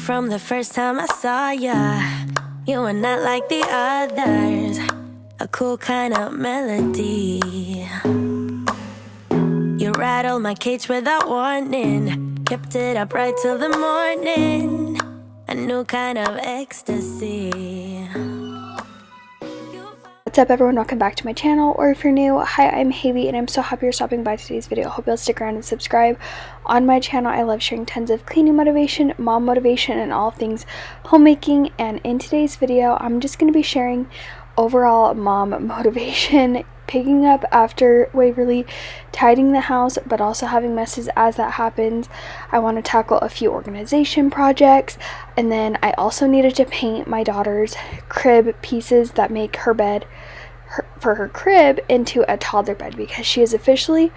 from the first time I saw ya. You were not like the others, a cool kind of melody. You rattled my cage without warning, kept it up right till the morning, a new kind of ecstasy. What's up everyone, welcome back to my channel, or if you're new, hi, I'm Haylee and I'm so happy you're stopping by today's video. Hope you'll stick around and subscribe. On my channel, I love sharing tons of cleaning motivation, mom motivation, and all things homemaking. And in today's video, I'm just going to be sharing overall mom motivation, picking up after Waverly, tidying the house, but also having messes as that happens. I want to tackle a few organization projects, and then I also needed to paint my daughter's crib pieces that make her bed for her crib into a toddler bed, because she is officially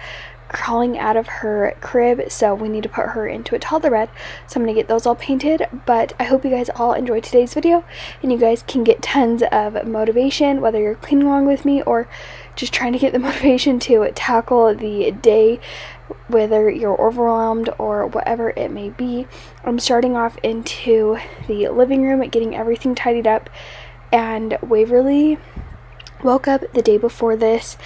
crawling out of her crib, so we need to put her into a toddler bed. So I'm going to get those all painted, but I hope you guys all enjoyed today's video and you guys can get tons of motivation, whether you're cleaning along with me or just trying to get the motivation to tackle the day, whether you're overwhelmed or whatever it may be. I'm starting off into the living room, getting everything tidied up, and Waverly woke up the day before this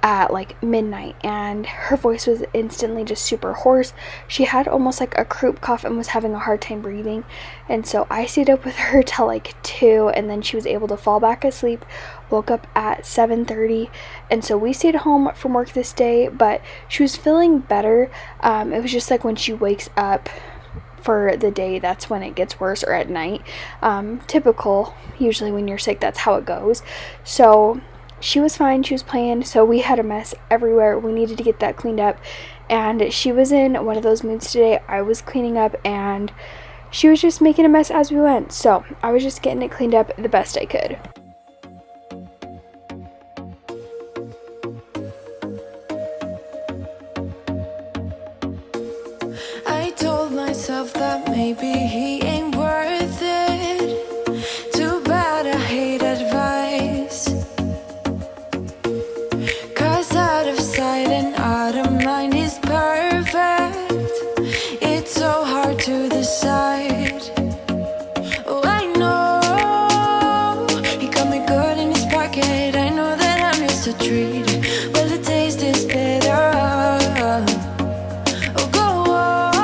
at like midnight, and her voice was instantly just super hoarse. She had almost like a croup cough and was having a hard time breathing, and so I stayed up with her till like 2, and then she was able to fall back asleep, woke up at 7:30, and so we stayed home from work this day, but she was feeling better. It was just like when she wakes up for the day, that's when it gets worse, or at night. Typical, usually when you're sick, that's how it goes. So she was fine, she was playing, so we had a mess everywhere. We needed to get that cleaned up, and she was in one of those moods today. I was cleaning up and she was just making a mess as we went, so I was just getting it cleaned up the best I could. I told myself that maybe he ain't worth it. Too bad I hate advice, 'cause out of sight and out of mind is perfect. It's so hard to decide. Oh, I know he got me good in his pocket. I know that I'm just a treat. Well, the taste is better. Oh, go on,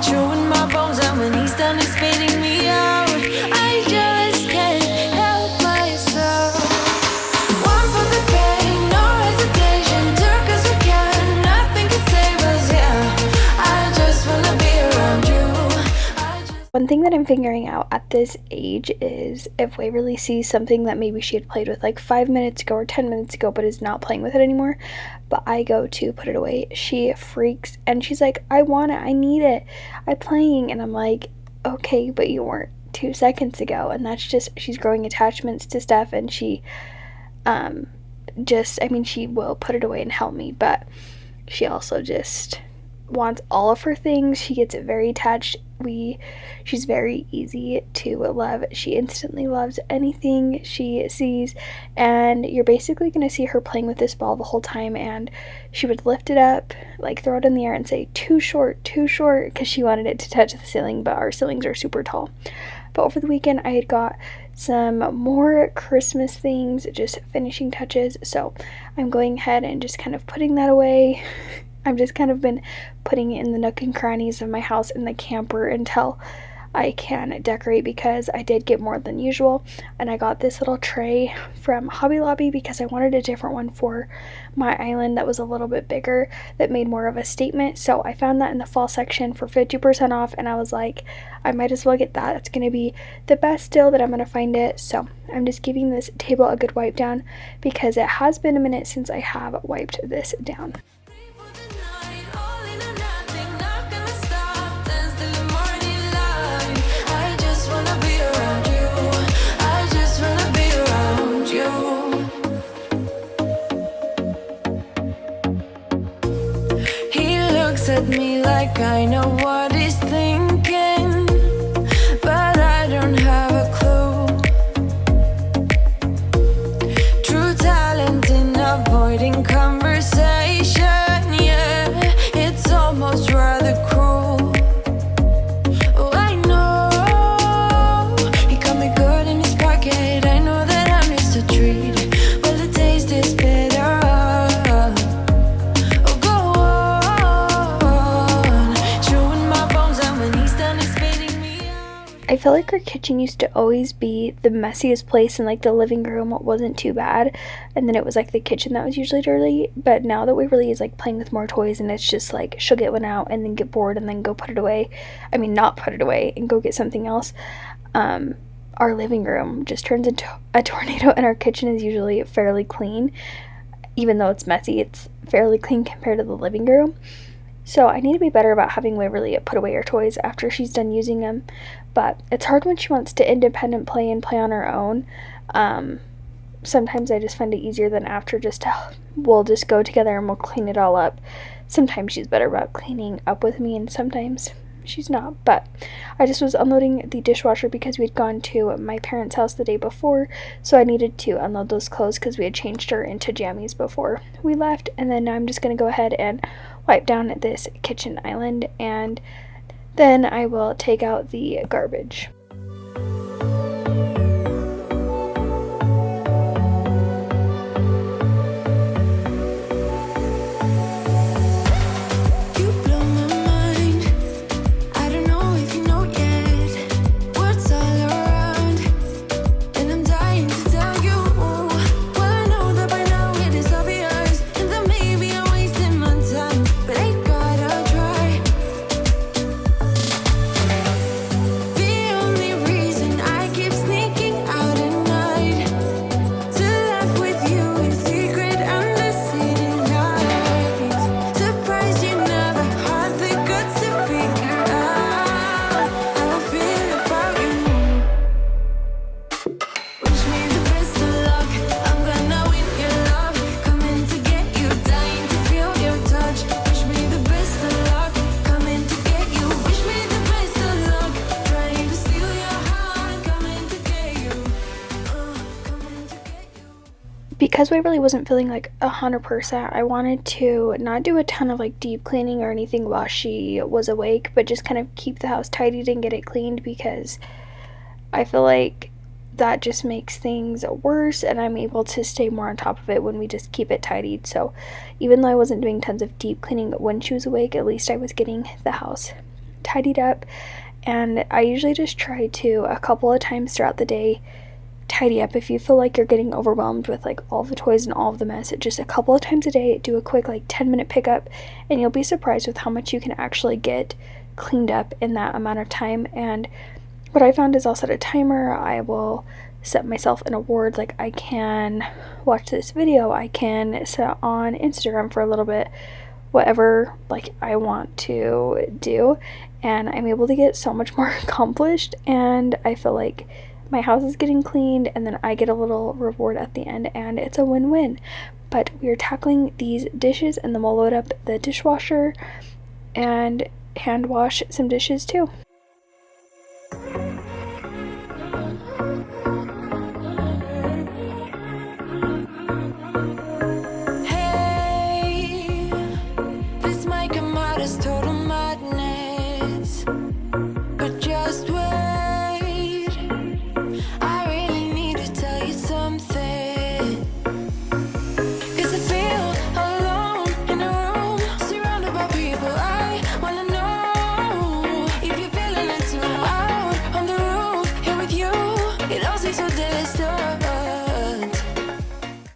showing my bones, and when he's done, he's spitting me out. I just can't help myself. One for the pain, no hesitation. Took us we can, nothing can save us, yeah. I just wanna be around you. One thing that I'm figuring out at this age is if Waverly sees something that maybe she had played with like 5 minutes ago or 10 minutes ago but is not playing with it anymore, but I go to put it away, she freaks and she's like, I want it, I need it, I'm playing. And I'm like, okay, but you weren't 2 seconds ago. And that's just, she's growing attachments to stuff, and she she will put it away and help me, but she also just wants all of her things. She gets very attached. She's very easy to love. She instantly loves anything she sees, and you're basically going to see her playing with this ball the whole time, and she would lift it up, like throw it in the air and say, too short, because she wanted it to touch the ceiling, but our ceilings are super tall. But over the weekend, I had got some more Christmas things, just finishing touches, so I'm going ahead and just kind of putting that away. I've just kind of been putting it in the nook and crannies of my house in the camper until I can decorate, because I did get more than usual. And I got this little tray from Hobby Lobby because I wanted a different one for my island that was a little bit bigger, that made more of a statement. So I found that in the fall section for 50% off, and I was like, I might as well get that. It's going to be the best deal that I'm going to find it. So I'm just giving this table a good wipe down, because it has been a minute since I have wiped this down. At me like I know what he's thinking, but I don't have a clue. True talent in avoiding conversation, yeah, it's almost rather cruel. feel like our kitchen used to always be the messiest place, and like the living room wasn't too bad, and then it was like the kitchen that was usually dirty. But now that Waverly is like playing with more toys, and it's just like she'll get one out and then get bored and then go put it away, I mean not put it away and go get something else, our living room just turns into a tornado, and our kitchen is usually fairly clean. Even though it's messy, it's fairly clean compared to the living room. So I need to be better about having Waverly put away her toys after she's done using them. But it's hard when she wants to independent play and play on her own. Sometimes I just find it easier than after we'll just go together and we'll clean it all up. Sometimes she's better about cleaning up with me, and sometimes she's not. But I just was unloading the dishwasher because we'd gone to my parents' house the day before, so I needed to unload those clothes because we had changed her into jammies before we left. And then now I'm just going to go ahead and wipe down this kitchen island, and then I will take out the garbage. Because Waverly wasn't feeling like 100%, I wanted to not do a ton of like deep cleaning or anything while she was awake, but just kind of keep the house tidied and get it cleaned, because I feel like that just makes things worse, and I'm able to stay more on top of it when we just keep it tidied. So even though I wasn't doing tons of deep cleaning when she was awake, at least I was getting the house tidied up. And I usually just try to, a couple of times throughout the day, tidy up. If you feel like you're getting overwhelmed with like all the toys and all of the mess, just a couple of times a day, do a quick like 10-minute pickup, and you'll be surprised with how much you can actually get cleaned up in that amount of time. And what I found is I'll set a timer. I will set myself an award, like I can watch this video, I can sit on Instagram for a little bit, whatever like I want to do, and I'm able to get so much more accomplished. And I feel like my house is getting cleaned, and then I get a little reward at the end, and it's a win-win. But we are tackling these dishes, and then we'll load up the dishwasher and hand wash some dishes too. Hey, this might come out as total madness, but just wait.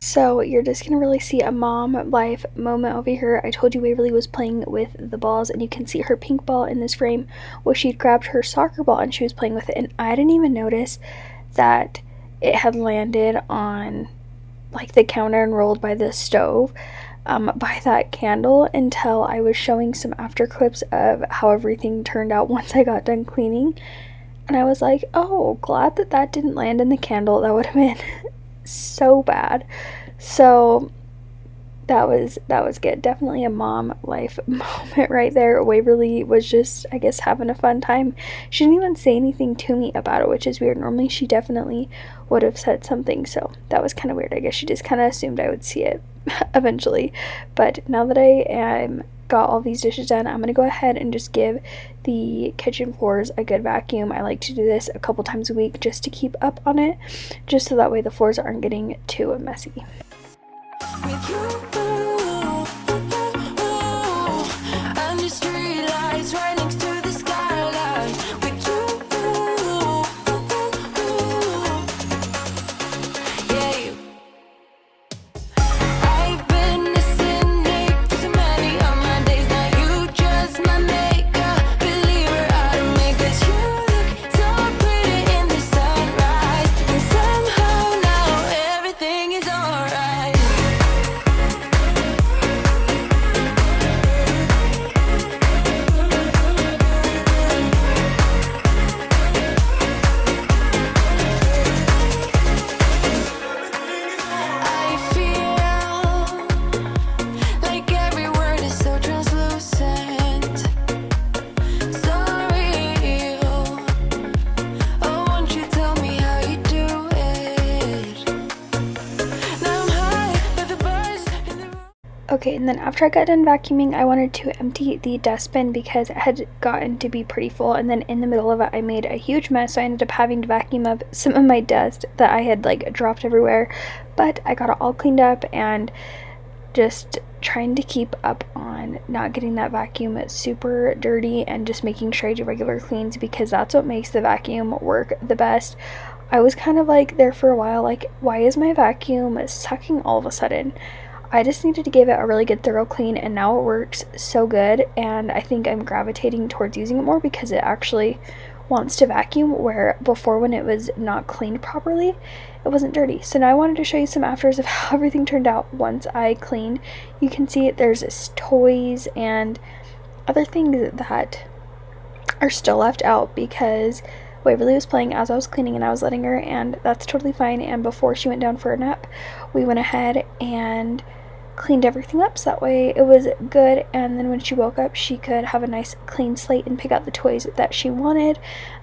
So you're just gonna really see a mom life moment over here. I told you Waverly was playing with the balls, and you can see her pink ball in this frame. Well, she'd grabbed her soccer ball and she was playing with it, and I didn't even notice that it had landed on like the counter and rolled by the stove by that candle until I was showing some after clips of how everything turned out once I got done cleaning. And I was like, oh, glad that that didn't land in the candle. That would have been so bad. So that was good. Definitely a mom life moment right there. Waverly was just, I guess, having a fun time. She didn't even say anything to me about it, which is weird. Normally she definitely would have said something, so that was kind of weird. I guess she just kind of assumed I would see it eventually. But now that I am got all these dishes done, I'm gonna go ahead and just give the kitchen floors a good vacuum. I like to do this a couple times a week just to keep up on it, just so that way the floors aren't getting too messy. With you, under street lights, right next to the skyline. With you, Okay, and then after I got done vacuuming, I wanted to empty the dustbin because it had gotten to be pretty full, and then in the middle of it I made a huge mess, so I ended up having to vacuum up some of my dust that I had like dropped everywhere. But I got it all cleaned up and just trying to keep up on not getting that vacuum super dirty and just making sure I do regular cleans, because that's what makes the vacuum work the best. I was kind of like there for a while, like, why is my vacuum sucking all of a sudden? I just needed to give it a really good thorough clean, and now it works so good, and I think I'm gravitating towards using it more because it actually wants to vacuum, where before, when it was not cleaned properly, it wasn't dirty. So now I wanted to show you some afters of how everything turned out once I cleaned. You can see there's toys and other things that are still left out because Waverly was playing as I was cleaning and I was letting her, and that's totally fine. And before she went down for a nap, we went ahead and cleaned everything up so that way it was good, and then when she woke up she could have a nice clean slate and pick out the toys that she wanted.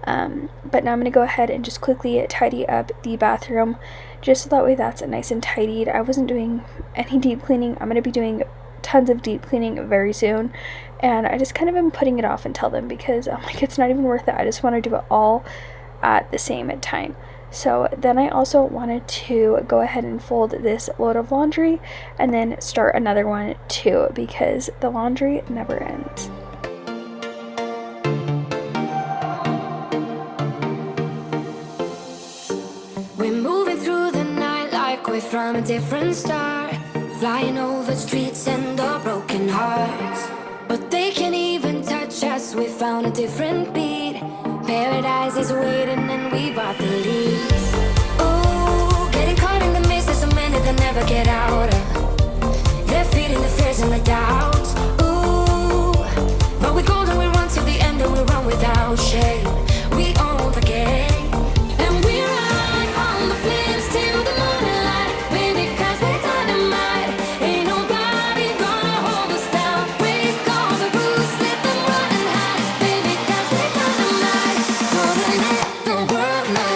But now I'm going to go ahead and just quickly tidy up the bathroom just so that way that's nice and tidied. I wasn't doing any deep cleaning. I'm going to be doing tons of deep cleaning very soon, and I just kind of been putting it off until then because I'm like, it's not even worth it. I just want to do it all at the same time. So then I also wanted to go ahead and fold this load of laundry and then start another one too, because the laundry never ends. We're moving through the night like we're from a different star, flying over streets and our broken hearts. But they can't even touch us, we found a different beat. Paradise is waiting and we bought the leaves. Ooh, getting caught in the mist is a minute they'll never get out of. They're feeding the fears and the doubts. Ooh, but we're golden, we run to the end and we run without shame. We own the game, and we ride on the flames till the morning light. Baby, 'cause we're dynamite. Ain't nobody gonna hold us down. Break all the rules, let them run and hide. Baby, 'cause we're dynamite. Gonna let the world know.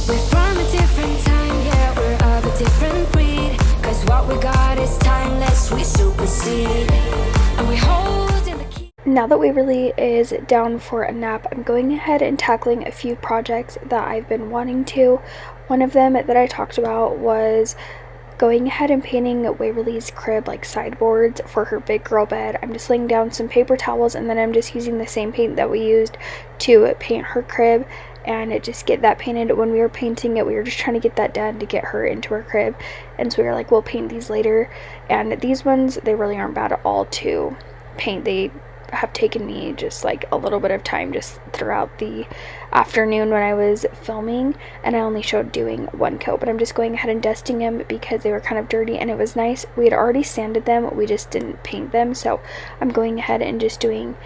We're from a different time, yeah, we're of a different breed. 'Cause what we got is timeless, we supersede. And we hold in the key. Now that Waverly is down for a nap, I'm going ahead and tackling a few projects that I've been wanting to. One of them that I talked about was going ahead and painting Waverly's crib, like sideboards for her big girl bed. I'm just laying down some paper towels, and then I'm just using the same paint that we used to paint her crib and just get that painted. When we were painting it, we were just trying to get that done to get her into her crib, and so we were like, we'll paint these later. And these ones, they really aren't bad at all to paint. They have taken me just like a little bit of time just throughout the afternoon when I was filming, and I only showed doing one coat, but I'm just going ahead and dusting them because they were kind of dirty, and it was nice. We had already sanded them, we just didn't paint them, so I'm going ahead and just doing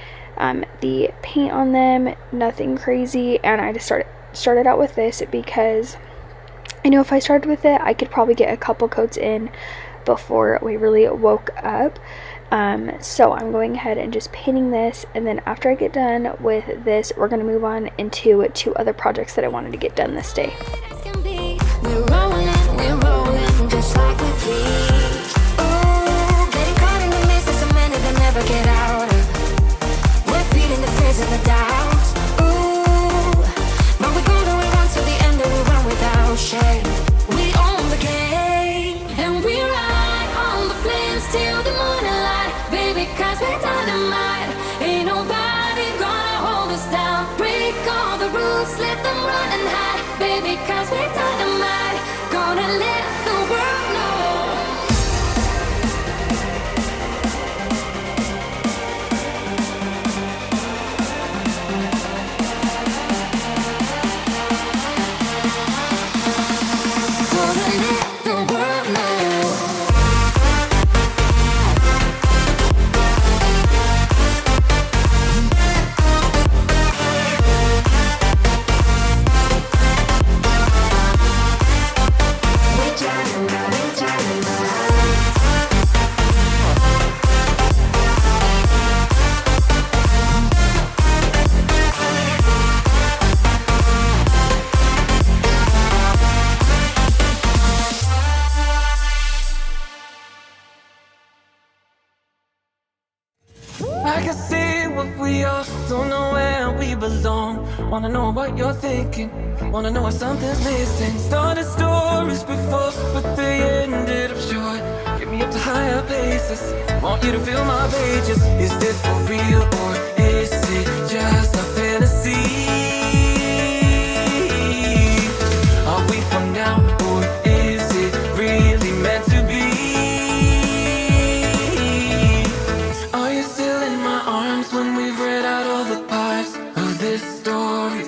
the paint on them, nothing crazy. And I just started out with this because I know if I started with it, I could probably get a couple coats in before we really woke up. So I'm going ahead and just painting this, and then after I get done with this, we're going to move on into 2 other projects that I wanted to get done this day. We're rolling, just like we please. Ooh, getting caught in the mist is a minute they'll never get out of. We're feeding the fears and the doubts. Ooh, but we go to we run to the end and we run without shame. We own the game, and we ride on the flames till the morning light. Baby, 'cause we're dynamite. Ain't nobody gonna hold us down. Break all the rules, let them run and hide. Baby, 'cause we're dynamite. Gonna let the world know. know what you're thinking. Wanna know if something's missing. Started stories before, but they ended up short. Get me up to higher places. Want you to fill my pages. Is this for real or is it just a fantasy? Are we from now or is it really meant to be? Are you still in my arms when we've read out all the parts of this story?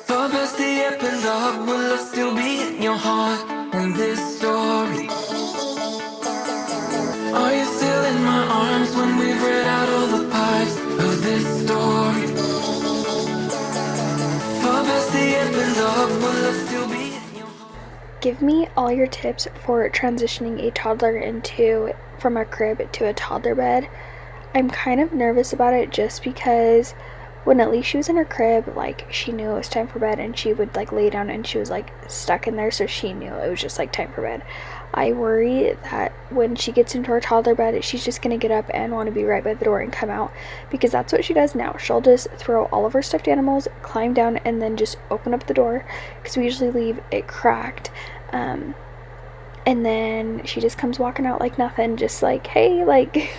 Far past the epilogue, will I still be in your heart in this story? Are you still in my arms when we've read out all the parts of this story? Far past the epilogue, will I still be in your heart? Give me all your tips for transitioning a toddler from a crib to a toddler bed. I'm kind of nervous about it just because when at least she was in her crib, like, she knew it was time for bed and she would like lay down and she was like stuck in there, so she knew it was just like time for bed. I worry that when she gets into her toddler bed, she's just gonna get up and want to be right by the door and come out, because that's what she does now. She'll just throw all of her stuffed animals, climb down, and then just open up the door, because we usually leave it cracked, and then she just comes walking out like nothing, just like, hey, like,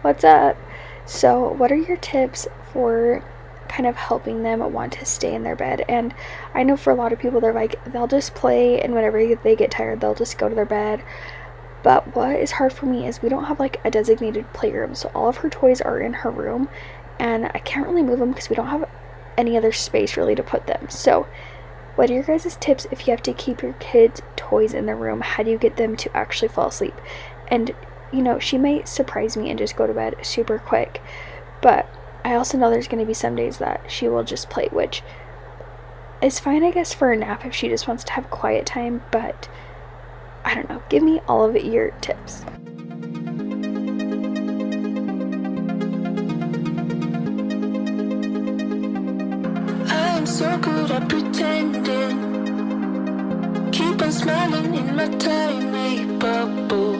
what's up? So what are your tips for kind of helping them want to stay in their bed? And I know for a lot of people, they're like, they'll just play, and whenever they get tired, they'll just go to their bed. But what is hard for me is we don't have like a designated playroom, so all of her toys are in her room, and I can't really move them because we don't have any other space really to put them. So what are your guys' tips if you have to keep your kids' toys in their room? How do you get them to actually fall asleep? And you know, she might surprise me and just go to bed super quick, but I also know there's going to be some days that she will just play, which is fine, I guess, for a nap if she just wants to have quiet time, but I don't know. Give me all of your tips. I'm so good at pretending. Keep on smiling in my tiny bubble,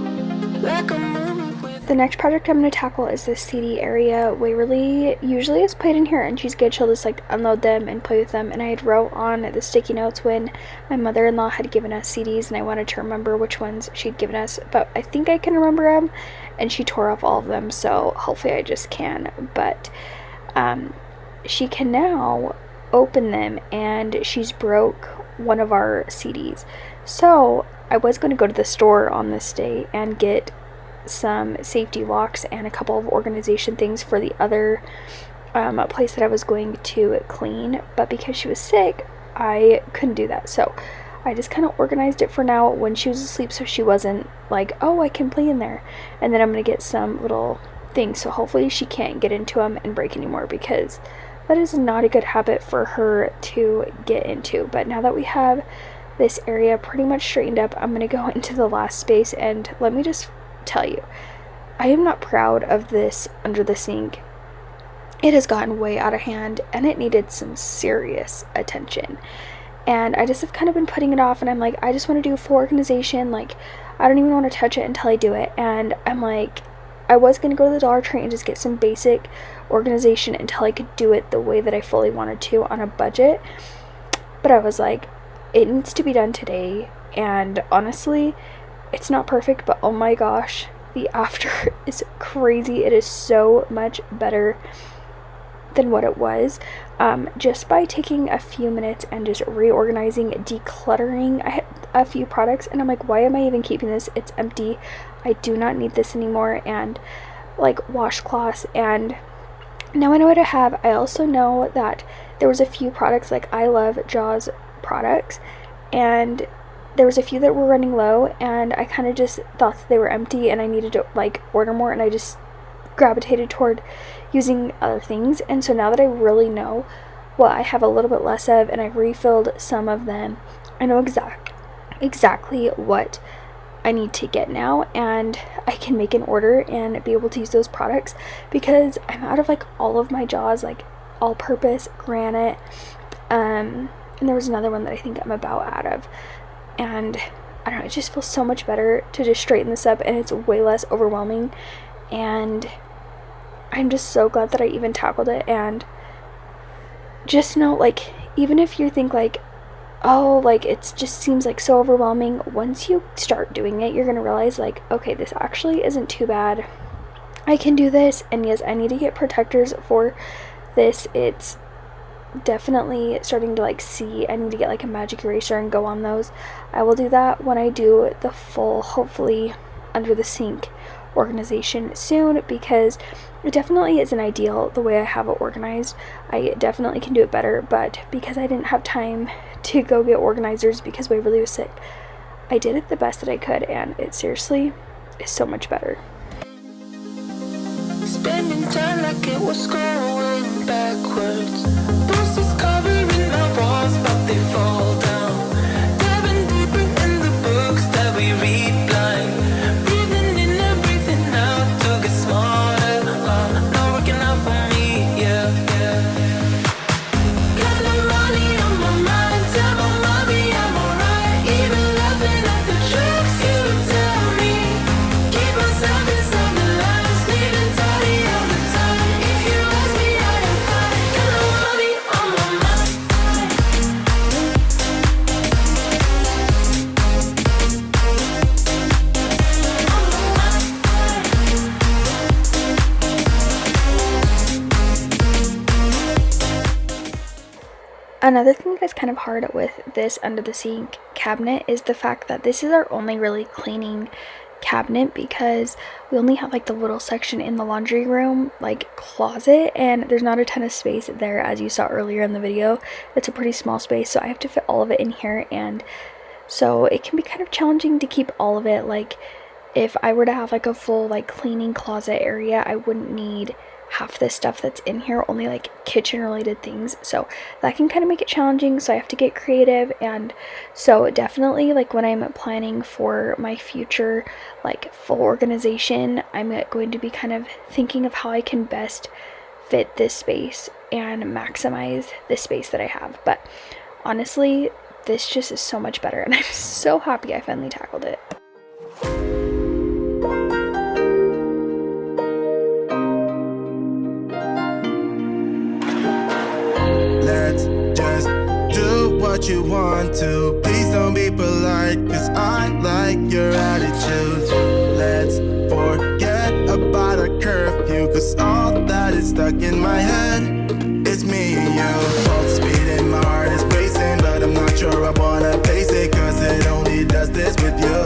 like a movie with. The next project I'm going to tackle is this CD area. Waverly usually is played in here, and she's good. She'll just like unload them and play with them. And I had wrote on the sticky notes when my mother-in-law had given us CDs, and I wanted to remember which ones she'd given us, but I think I can remember them, and she tore off all of them, so hopefully I just can. But she can now open them, and she's broke one of our CDs. So I was going to go to the store on this day and get some safety locks and a couple of organization things for the other place that I was going to clean, but because she was sick, I couldn't do that. So I just kind of organized it for now when she was asleep, so she wasn't like, oh, I can play in there. And then I'm going to get some little things, so hopefully she can't get into them and break anymore, because that is not a good habit for her to get into. But now that we have this area pretty much straightened up, I'm going to go into the last space, and let me just tell you, I am not proud of this under the sink. It has gotten way out of hand, and it needed some serious attention. And I just have kind of been putting it off, and I'm like, I just want to do full organization. Like, I don't even want to touch it until I do it. And I'm like, I was going to go to the Dollar Tree and just get some basic organization until I could do it the way that I fully wanted to on a budget. But I was like, it needs to be done today. And honestly, it's not perfect, but oh my gosh, the after is crazy. It is so much better than what it was. Just by taking a few minutes and just reorganizing, decluttering. I had a few products, and I'm like, why am I even keeping this? It's empty. I do not need this anymore. And like washcloths, and now I know what I have. I also know that there was a few products, like I love Jaws products, and there was a few that were running low, and I kind of just thought that they were empty and I needed to like order more, and I just gravitated toward using other things. And so now that I really know what I have a little bit less of, and I refilled some of them, I know exactly what I need to get now, and I can make an order and be able to use those products, because I'm out of like all of my Jaws, like all-purpose, granite, and there was another one that I think I'm about out of. And I don't know, it just feels so much better to just straighten this up, and it's way less overwhelming, and I'm just so glad that I even tackled it. And just know, like, even if you think like, oh, like it just seems like so overwhelming, once you start doing it, you're gonna realize like, okay, this actually isn't too bad. I can do this. And yes, I need to get protectors for this. It's definitely starting to like see I need to get like a magic eraser and go on those. I will do that when I do the full, hopefully under the sink organization soon, because it definitely isn't ideal the way I have it organized. I definitely can do it better, but because I didn't have time to go get organizers because Waverly was sick, I did it the best that I could, and it seriously is so much better. Spending time like it was going backwards. Bruises covering our walls, but they fall down. Diving deeper in the books that we read blind. Breathing in and breathing out to get smarter. Not working out for me, yeah, yeah. Got no money on my mind. Tell my mommy I'm alright. Even laughing at the jokes you tell me. Keep myself inside the lines. Leaving tidy all the time. If you ask me, I am fine. Got no money on my mind. Another thing that's kind of hard with this under the sink cabinet is the fact that this is our only really cleaning cabinet, because we only have like the little section in the laundry room like closet, and there's not a ton of space there, as you saw earlier in the video. It's a pretty small space, so I have to fit all of it in here, and so it can be kind of challenging to keep all of it. Like if I were to have like a full like cleaning closet area, I wouldn't need half this stuff that's in here, only like kitchen related things, so that can kind of make it challenging. So I have to get creative, and so definitely like when I'm planning for my future like full organization, I'm going to be kind of thinking of how I can best fit this space and maximize the space that I have. But honestly, this just is so much better, and I'm so happy I finally tackled it. Let's just do what you want to. Please don't be polite, cause I like your attitude. Let's forget about a curfew, cause all that is stuck in my head. It's me and you, both speeding, my heart is racing, but I'm not sure I wanna face it, cause it only does this with you.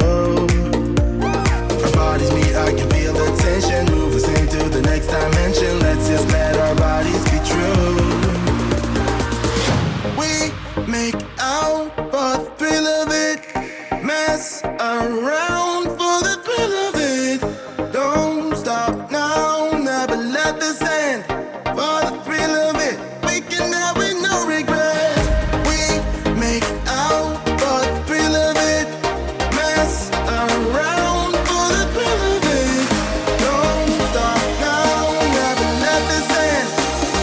Our bodies meet, I can feel the tension, move us into the next dimension. Let's just let our bodies be true. We make out for the thrill of it, mess around for the thrill of it. Don't stop now, never let this end. For the thrill of it, we can have it, no regret. We make out for the thrill of it, mess around for the thrill of it. Don't stop now, never let this end.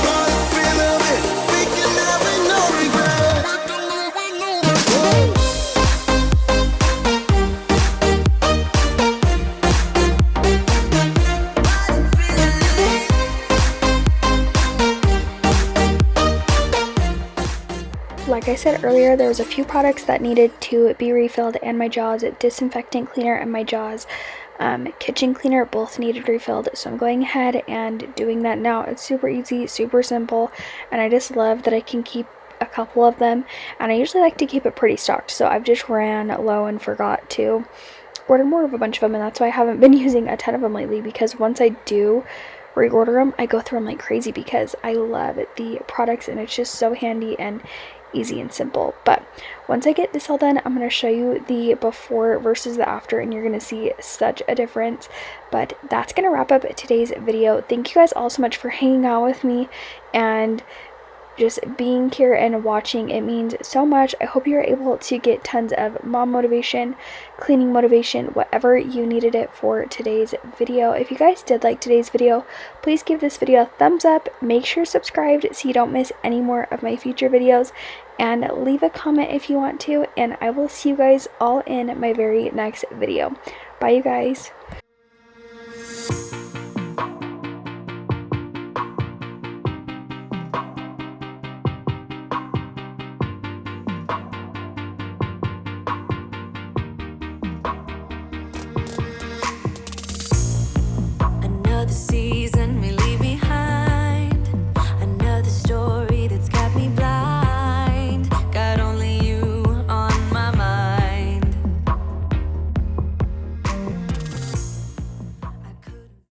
For the thrill of it, we can have it, no regret. Like I said earlier, there was a few products that needed to be refilled, and my Jaws disinfectant cleaner and my Jaws kitchen cleaner both needed refilled, so I'm going ahead and doing that now. It's super easy, super simple, and I just love that I can keep a couple of them, and I usually like to keep it pretty stocked, so I've just ran low and forgot to order more of a bunch of them, and that's why I haven't been using a ton of them lately, because once I do reorder them, I go through them like crazy because I love the products, and it's just so handy and easy and simple. But once I get this all done, I'm going to show you the before versus the after, and you're going to see such a difference. But that's going to wrap up today's video. Thank you guys all so much for hanging out with me and just being here and watching. It means so much. I hope you're able to get tons of mom motivation, cleaning motivation, whatever you needed it for today's video. If you guys did like today's video, please give this video a thumbs up. Make sure you're subscribed so you don't miss any more of my future videos, and leave a comment if you want to, and I will see you guys all in my very next video. Bye, you guys. Another season